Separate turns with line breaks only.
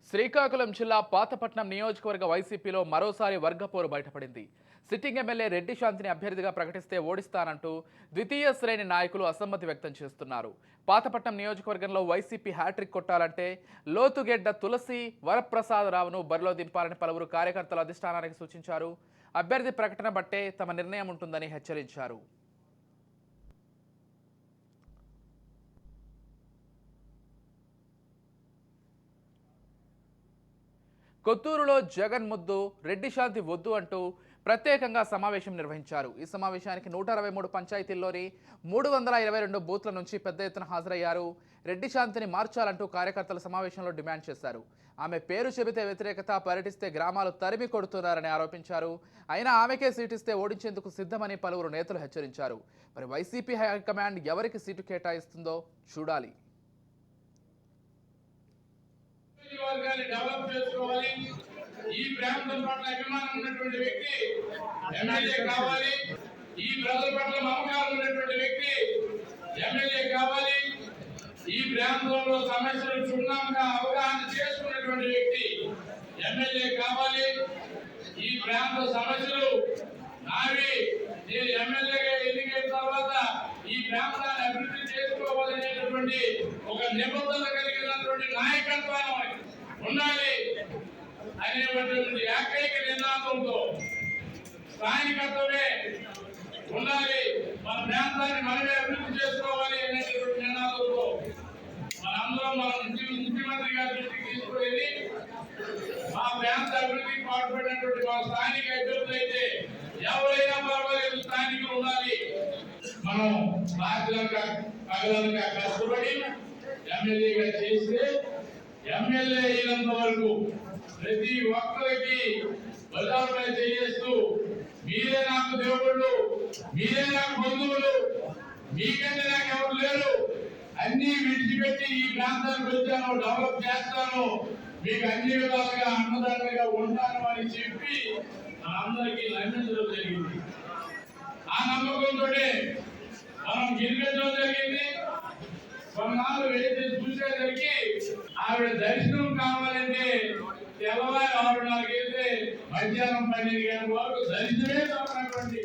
శ్రీకాకుళం జిల్లా పాతపట్నం నియోజకవర్గ వైసీపీలో మరోసారి వర్గపోరు బయటపడింది. సిట్టింగ్ ఎమ్మెల్యే రెడ్డి శాంతిని అభ్యర్థిగా ప్రకటిస్తే ఓడిస్తానంటూ ద్వితీయ శ్రేణి నాయకులు అసమ్మతి వ్యక్తం చేస్తున్నారు. పాతపట్నం నియోజకవర్గంలో వైసీపీ హ్యాట్రిక్ కొట్టాలంటే లోతుగెడ్డ తులసి వరప్రసాదరావును బరిలో దింపాలని పలువురు కార్యకర్తలు అధిష్టానానికి సూచించారు. అభ్యర్థి ప్రకటన బట్టే తమ నిర్ణయం ఉంటుందని హెచ్చరించారు. కొత్తూరులో జగన్ ముద్దు, రెడ్డి శాంతి వద్దు అంటూ ప్రత్యేకంగా సమావేశం నిర్వహించారు. ఈ సమావేశానికి 163 పంచాయతీల్లోని 322 బూత్ల నుంచి పెద్ద ఎత్తున హాజరయ్యారు. రెడ్డి శాంతిని మార్చాలంటూ కార్యకర్తల సమావేశంలో డిమాండ్ చేశారు. ఆమె పేరు చెబితే వ్యతిరేకత, పర్యటిస్తే గ్రామాలు తరిమి కొడుతున్నారని ఆరోపించారు. అయినా ఆమెకే సీటిస్తే ఓడించేందుకు సిద్ధమని పలువురు నేతలు హెచ్చరించారు. మరి వైసీపీ హైకమాండ్ ఎవరికి సీటు కేటాయిస్తుందో చూడాలి.
డెవలప్ చేసుకోవాలి. ఈ ప్రాంతం పట్ల అభిమానం ఉన్నటువంటి వ్యక్తి ఎమ్మెల్యే కావాలి. ఈ ప్రజల పట్ల మమకారం ఉన్నటువంటి వ్యక్తి ఎమ్మెల్యే కావాలి. ఈ ప్రాంతంలో సమస్యలు క్షుణ్ణంగా అవగాహన చేసుకున్నటువంటి వ్యక్తి ఎమ్మెల్యే కావాలి. ఈ ప్రాంత సమస్యలు నావి, నేను ఎమ్మెల్యేగా ఎన్నికైన తర్వాత ఈ ప్రాంతాన్ని అభివృద్ధి చేసుకోవాలనేటటువంటి ఒక నిబద్ధత కలిగినటువంటి నాయకత్వం ఉండాలి అనేటువంటి ఏకైక నినాదంతో స్థానికత్వమే ఉండాలి. మన ప్రాంతాన్ని మనమే అభివృద్ధి చేసుకోవాలి అనేటువంటి నినాదంతో మనందరం మన ముఖ్యమంత్రి గారి దృష్టికి తీసుకువెళ్ళి మా ప్రాంత అభివృద్ధికి పాటుపడినటువంటి మా స్థానిక అభ్యర్థులు అయితే ఎవరైనా పర్వాలేదు, స్థానికులు ఉండాలి. మనం పగలనక కష్టపడి ఎమ్మెల్యేగా చేస్తే ఎమ్మెల్యే అయినంత వరకు ప్రతి ఒక్కరికి బజారుపై చేస్తూ మీరే నాకు దేవుళ్ళు, మీరే నాకు బంధువులు, మీకంటే నాకు ఎవరు లేరు, అన్ని విడిచిపెట్టి ఈ ప్రాంతానికి వచ్చాను, డెవలప్ చేస్తాను, మీకు అన్ని విధాలుగా అన్నదాతగా ఉంటాను అని చెప్పి అందరికీ నమ్మించడం జరిగింది. ఆ నమ్మకంతో మనం గెలిపించడం జరిగింది. కొన్నాళ్ళు వేసి చూసేసరికి ఆవిడ దర్శనం కావాలంటే తెల్లవారు 6:30 మధ్యాహ్నం 12 గంటల వరకు దర్శనమే తప్పనటువంటి